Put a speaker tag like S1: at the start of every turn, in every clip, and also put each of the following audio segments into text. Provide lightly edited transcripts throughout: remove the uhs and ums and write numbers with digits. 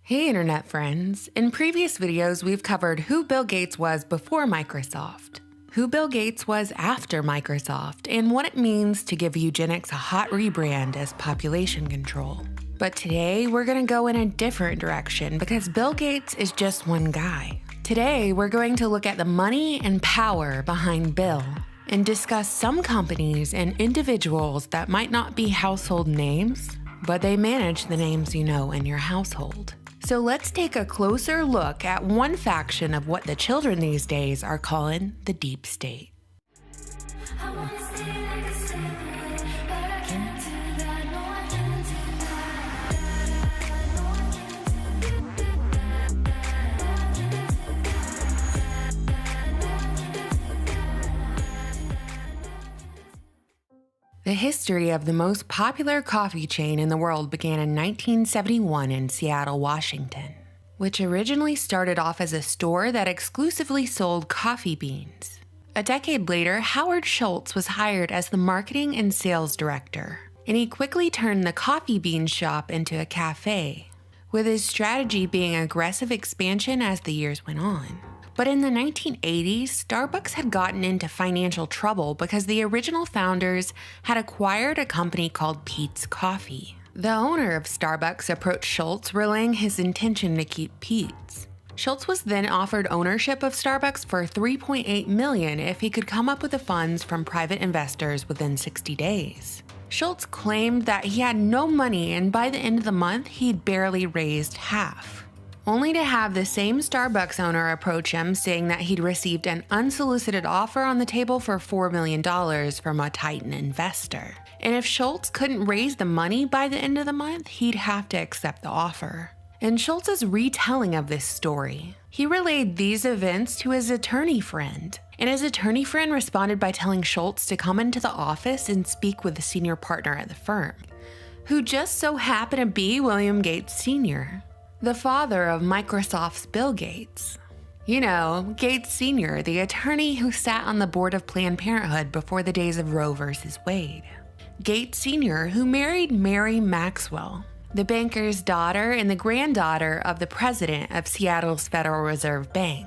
S1: Hey internet friends, in previous videos we've covered who Bill Gates was before Microsoft, who Bill Gates was after Microsoft, and what it means to give eugenics a hot rebrand as population control. But today we're going to go in a different direction because Bill Gates is just one guy. Today we're going to look at the money and power behind Bill and discuss some companies and individuals that might not be household names, but they manage the names you know in your household. So let's take a closer look at one faction of what the children these days are calling the deep state. The history of the most popular coffee chain in the world began in 1971 in Seattle, Washington, which originally started off as a store that exclusively sold coffee beans. A decade later, Howard Schultz was hired as the marketing and sales director, and he quickly turned the coffee bean shop into a cafe, with his strategy being aggressive expansion as the years went on. But in the 1980s, Starbucks had gotten into financial trouble because the original founders had acquired a company called Peet's Coffee. The owner of Starbucks approached Schultz, relaying his intention to keep Peet's. Schultz was then offered ownership of Starbucks for $3.8 million if he could come up with the funds from private investors within 60 days. Schultz claimed that he had no money, and by the end of the month, he'd barely raised half, only to have the same Starbucks owner approach him saying that he'd received an unsolicited offer on the table for $4 million from a Titan investor. And if Schultz couldn't raise the money by the end of the month, he'd have to accept the offer. In Schultz's retelling of this story, he relayed these events to his attorney friend, and his attorney friend responded by telling Schultz to come into the office and speak with the senior partner at the firm, who just so happened to be William Gates Sr., the father of Microsoft's Bill Gates. You know, Gates Sr., the attorney who sat on the board of Planned Parenthood before the days of Roe versus Wade. Gates Sr., who married Mary Maxwell, the banker's daughter and the granddaughter of the president of Seattle's Federal Reserve Bank.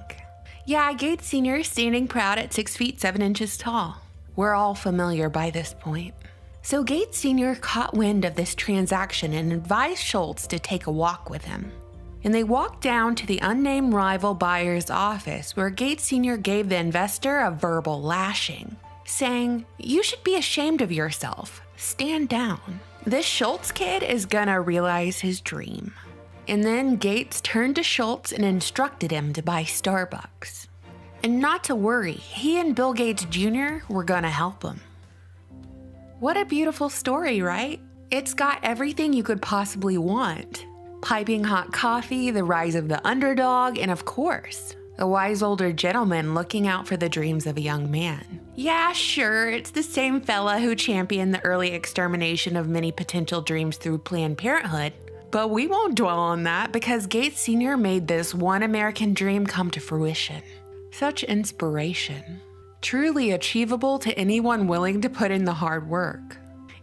S1: Yeah, Gates Sr. standing proud at 6 feet 7 inches tall. We're all familiar by this point. So Gates Sr. caught wind of this transaction and advised Schultz to take a walk with him. And they walked down to the unnamed rival buyer's office, where Gates Sr. gave the investor a verbal lashing, saying, "You should be ashamed of yourself. Stand down. This Schultz kid is gonna realize his dream." And then Gates turned to Schultz and instructed him to buy Starbucks. And not to worry, he and Bill Gates Jr. were gonna help him. What a beautiful story, right? It's got everything you could possibly want. Piping hot coffee, the rise of the underdog, and of course, a wise older gentleman looking out for the dreams of a young man. Yeah, sure, it's the same fella who championed the early extermination of many potential dreams through Planned Parenthood, but we won't dwell on that because Gates Sr. made this one American dream come to fruition. Such inspiration. Truly achievable to anyone willing to put in the hard work.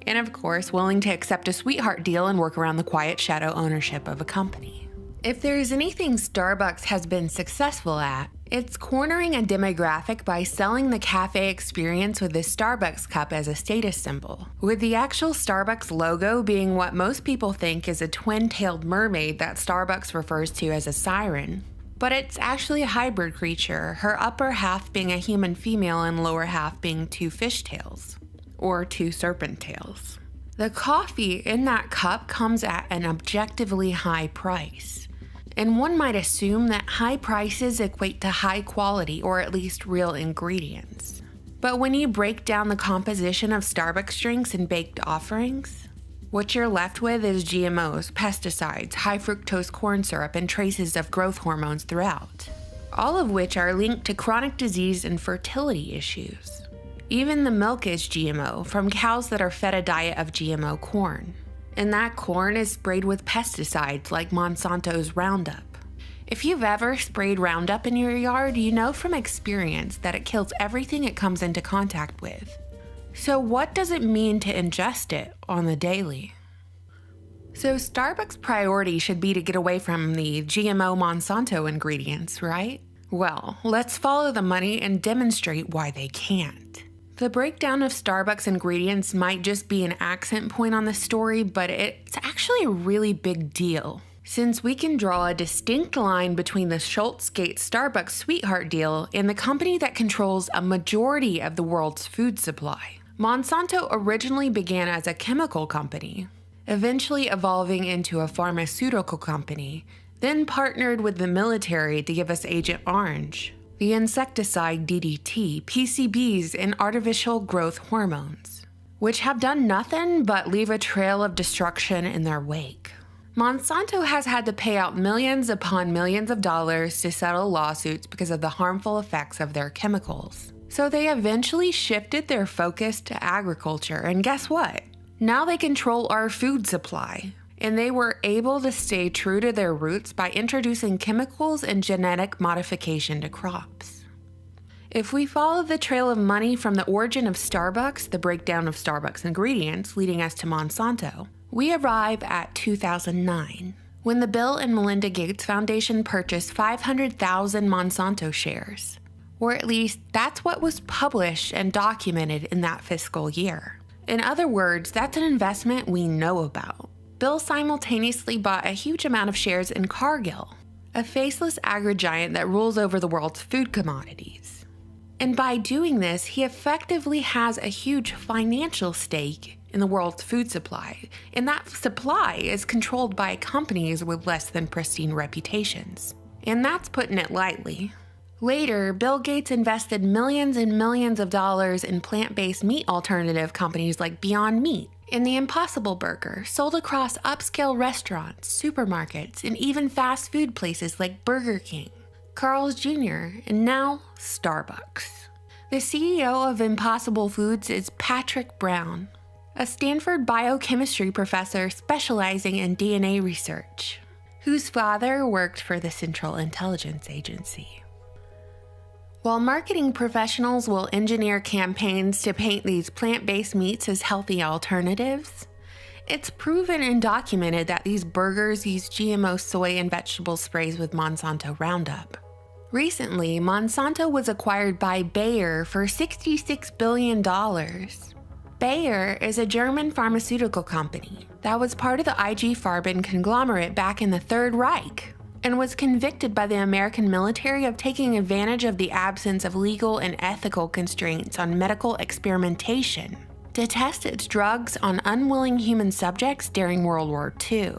S1: And of course, willing to accept a sweetheart deal and work around the quiet shadow ownership of a company. If there's anything Starbucks has been successful at, it's cornering a demographic by selling the cafe experience with the Starbucks cup as a status symbol, with the actual Starbucks logo being what most people think is a twin-tailed mermaid that Starbucks refers to as a siren. But it's actually a hybrid creature, her upper half being a human female and lower half being two fishtails, or two serpent tails. The coffee in that cup comes at an objectively high price, and one might assume that high prices equate to high quality or at least real ingredients. But when you break down the composition of Starbucks drinks and baked offerings, what you're left with is GMOs, pesticides, high fructose corn syrup, and traces of growth hormones throughout, all of which are linked to chronic disease and fertility issues. Even the milk is GMO, from cows that are fed a diet of GMO corn. And that corn is sprayed with pesticides like Monsanto's Roundup. If you've ever sprayed Roundup in your yard, you know from experience that it kills everything it comes into contact with. So what does it mean to ingest it on the daily? So Starbucks' priority should be to get away from the GMO Monsanto ingredients, right? Well, let's follow the money and demonstrate why they can't. The breakdown of Starbucks ingredients might just be an accent point on the story, but it's actually a really big deal, since we can draw a distinct line between the Schultz-Gates Starbucks sweetheart deal and the company that controls a majority of the world's food supply. Monsanto originally began as a chemical company, eventually evolving into a pharmaceutical company, then partnered with the military to give us Agent Orange, the insecticide DDT, PCBs, and artificial growth hormones, which have done nothing but leave a trail of destruction in their wake. Monsanto has had to pay out millions upon millions of dollars to settle lawsuits because of the harmful effects of their chemicals. So they eventually shifted their focus to agriculture, and guess what? Now they control our food supply. And they were able to stay true to their roots by introducing chemicals and genetic modification to crops. If we follow the trail of money from the origin of Starbucks, the breakdown of Starbucks ingredients leading us to Monsanto, we arrive at 2009, when the Bill and Melinda Gates Foundation purchased 500,000 Monsanto shares, or at least that's what was published and documented in that fiscal year. In other words, that's an investment we know about. Bill simultaneously bought a huge amount of shares in Cargill, a faceless agri-giant that rules over the world's food commodities. And by doing this, he effectively has a huge financial stake in the world's food supply, and that supply is controlled by companies with less than pristine reputations. And that's putting it lightly. Later, Bill Gates invested millions and millions of dollars in plant-based meat alternative companies like Beyond Meat, and the Impossible Burger, sold across upscale restaurants, supermarkets, and even fast food places like Burger King, Carl's Jr., and now Starbucks. The CEO of Impossible Foods is Patrick Brown, a Stanford biochemistry professor specializing in DNA research, whose father worked for the Central Intelligence Agency. While marketing professionals will engineer campaigns to paint these plant-based meats as healthy alternatives, it's proven and documented that these burgers use GMO soy and vegetable sprays with Monsanto Roundup. Recently, Monsanto was acquired by Bayer for $66 billion. Bayer is a German pharmaceutical company that was part of the IG Farben conglomerate back in the Third Reich, and was convicted by the American military of taking advantage of the absence of legal and ethical constraints on medical experimentation to test its drugs on unwilling human subjects during World War II.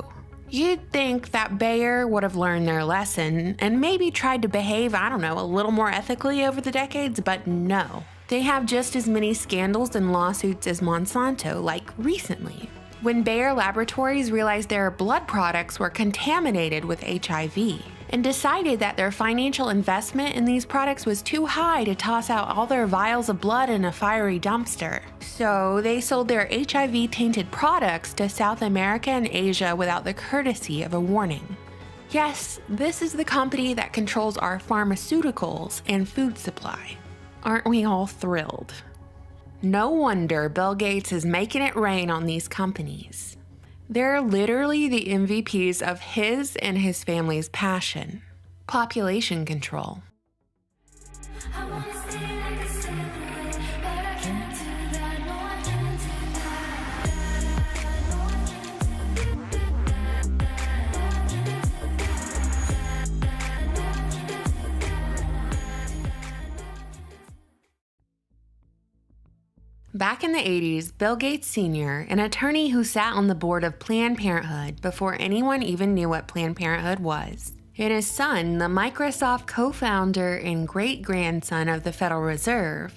S1: You'd think that Bayer would have learned their lesson and maybe tried to behave, a little more ethically over the decades, but no. They have just as many scandals and lawsuits as Monsanto, like recently, when Bayer Laboratories realized their blood products were contaminated with HIV and decided that their financial investment in these products was too high to toss out all their vials of blood in a fiery dumpster. So they sold their HIV-tainted products to South America and Asia without the courtesy of a warning. Yes, this is the company that controls our pharmaceuticals and food supply. Aren't we all thrilled? No wonder Bill Gates is making it rain on these companies. They're literally the MVPs of his and his family's passion: population control. Back in the 80s, Bill Gates Sr., an attorney who sat on the board of Planned Parenthood before anyone even knew what Planned Parenthood was, and his son, the Microsoft co-founder and great-grandson of the Federal Reserve,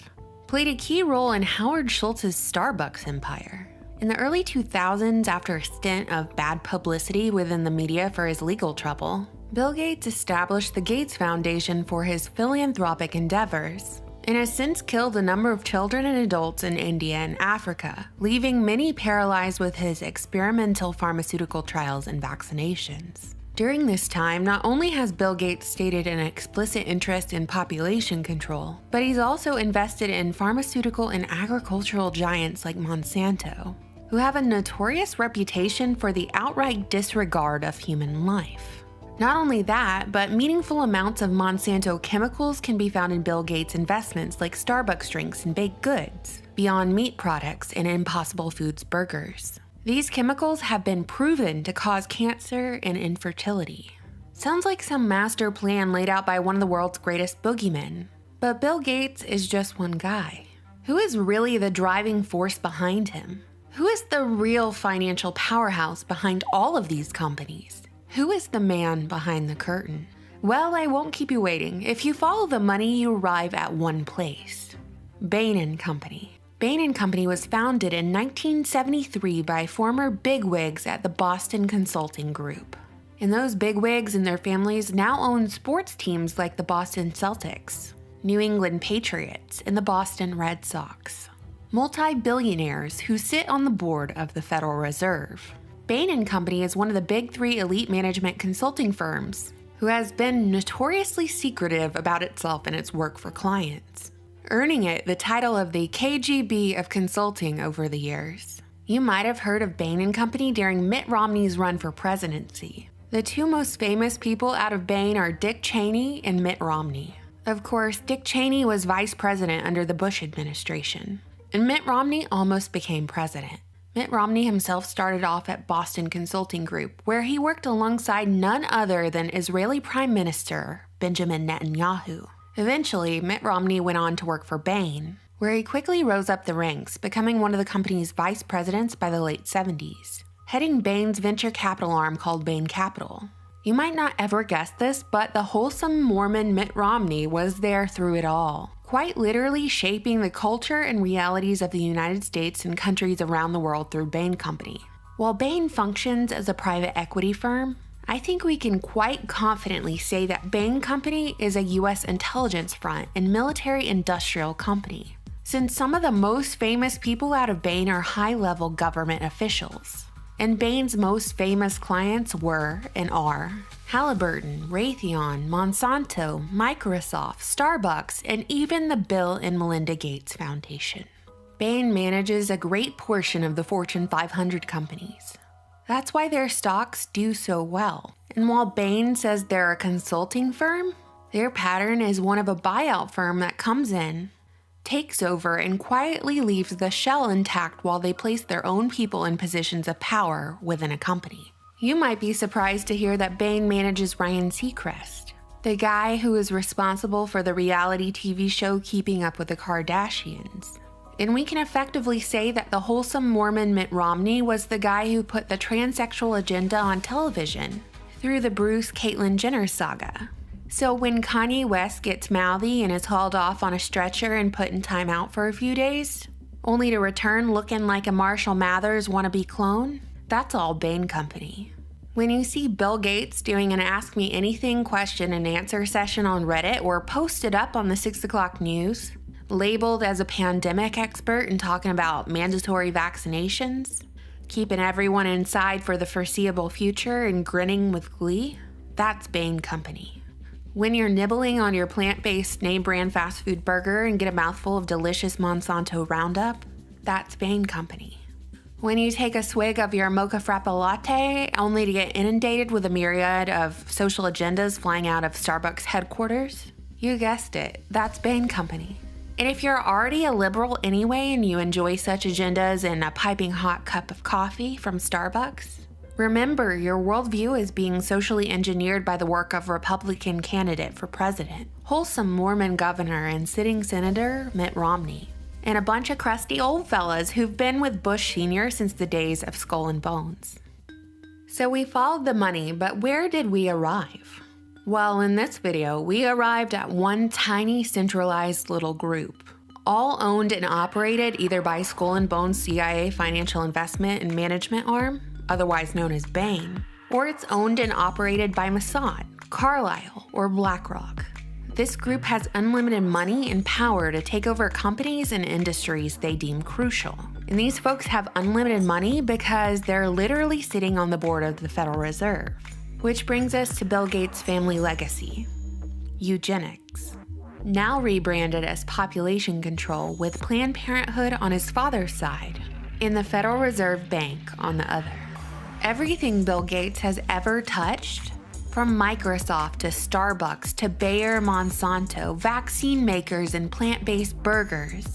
S1: played a key role in Howard Schultz's Starbucks empire. In the early 2000s, after a stint of bad publicity within the media for his legal trouble, Bill Gates established the Gates Foundation for his philanthropic endeavors, and has since killed a number of children and adults in India and Africa, leaving many paralyzed with his experimental pharmaceutical trials and vaccinations. During this time, not only has Bill Gates stated an explicit interest in population control, but he's also invested in pharmaceutical and agricultural giants like Monsanto, who have a notorious reputation for the outright disregard of human life. Not only that, but meaningful amounts of Monsanto chemicals can be found in Bill Gates' investments like Starbucks drinks and baked goods, Beyond Meat products, and Impossible Foods burgers. These chemicals have been proven to cause cancer and infertility. Sounds like some master plan laid out by one of the world's greatest boogeymen. But Bill Gates is just one guy. Who is really the driving force behind him? Who is the real financial powerhouse behind all of these companies? Who is the man behind the curtain? Well, I won't keep you waiting. If you follow the money, you arrive at one place. Bain & Company. Bain & Company was founded in 1973 by former bigwigs at the Boston Consulting Group. And those bigwigs and their families now own sports teams like the Boston Celtics, New England Patriots, and the Boston Red Sox. Multi-billionaires who sit on the board of the Federal Reserve. Bain & Company is one of the big three elite management consulting firms who has been notoriously secretive about itself and its work for clients, earning it the title of the KGB of consulting over the years. You might have heard of Bain & Company during Mitt Romney's run for presidency. The two most famous people out of Bain are Dick Cheney and Mitt Romney. Of course, Dick Cheney was vice president under the Bush administration, and Mitt Romney almost became president. Mitt Romney himself started off at Boston Consulting Group, where he worked alongside none other than Israeli Prime Minister Benjamin Netanyahu. Eventually, Mitt Romney went on to work for Bain, where he quickly rose up the ranks, becoming one of the company's vice presidents by the late 70s, heading Bain's venture capital arm called Bain Capital. You might not ever guess this, but the wholesome Mormon Mitt Romney was there through it all, quite literally shaping the culture and realities of the United States and countries around the world through Bain Company. While Bain functions as a private equity firm, I think we can quite confidently say that Bain Company is a U.S. intelligence front and military-industrial company, since some of the most famous people out of Bain are high-level government officials. And Bain's most famous clients were, and are, Halliburton, Raytheon, Monsanto, Microsoft, Starbucks, and even the Bill and Melinda Gates Foundation. Bain manages a great portion of the Fortune 500 companies. That's why their stocks do so well. And while Bain says they're a consulting firm, their pattern is one of a buyout firm that comes in, takes over, and quietly leaves the shell intact while they place their own people in positions of power within a company. You might be surprised to hear that Bain manages Ryan Seacrest, the guy who is responsible for the reality TV show Keeping Up with the Kardashians. And we can effectively say that the wholesome Mormon Mitt Romney was the guy who put the transsexual agenda on television through the Bruce Caitlyn Jenner saga. So when Kanye West gets mouthy and is hauled off on a stretcher and put in timeout for a few days, only to return looking like a Marshall Mathers wannabe clone, that's all Bain Company. When you see Bill Gates doing an Ask Me Anything question and answer session on Reddit or posted up on the 6 o'clock news, labeled as a pandemic expert and talking about mandatory vaccinations, keeping everyone inside for the foreseeable future and grinning with glee, that's Bain Company. When you're nibbling on your plant-based name-brand fast food burger and get a mouthful of delicious Monsanto Roundup, that's Bain Company. When you take a swig of your mocha frappa latte only to get inundated with a myriad of social agendas flying out of Starbucks headquarters, you guessed it, that's Bain Company. And if you're already a liberal anyway and you enjoy such agendas and a piping hot cup of coffee from Starbucks, remember, your worldview is being socially engineered by the work of Republican candidate for president, wholesome Mormon governor and sitting senator Mitt Romney, and a bunch of crusty old fellas who've been with Bush Sr. since the days of Skull and Bones. So we followed the money, but where did we arrive? Well, in this video, we arrived at one tiny centralized little group, all owned and operated either by Skull and Bones CIA financial investment and management arm, otherwise known as Bain, or it's owned and operated by Mossad, Carlyle, or BlackRock. This group has unlimited money and power to take over companies and industries they deem crucial. And these folks have unlimited money because they're literally sitting on the board of the Federal Reserve. Which brings us to Bill Gates' family legacy, eugenics. Now rebranded as population control with Planned Parenthood on his father's side. in the Federal Reserve Bank on the other. Everything Bill Gates has ever touched, from Microsoft to Starbucks to Bayer Monsanto, vaccine makers and plant-based burgers,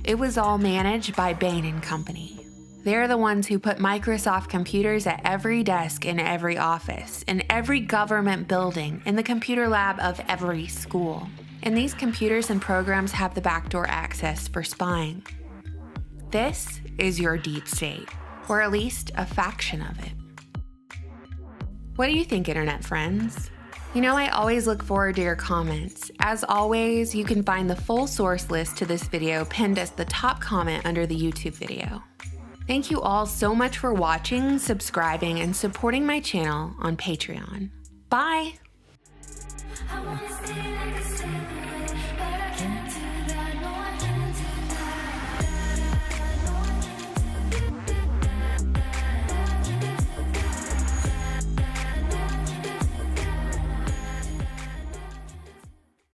S1: it was all managed by Bain & Company. They're the ones who put Microsoft computers at every desk in every office, in every government building, in the computer lab of every school. And these computers and programs have the backdoor access for spying. This is your deep state, or at least a faction of it. What do you think, internet friends? You know, I always look forward to your comments. As always, you can find the full source list to this video pinned as the top comment under the YouTube video. Thank you all so much for watching, subscribing, and supporting my channel on Patreon. Bye!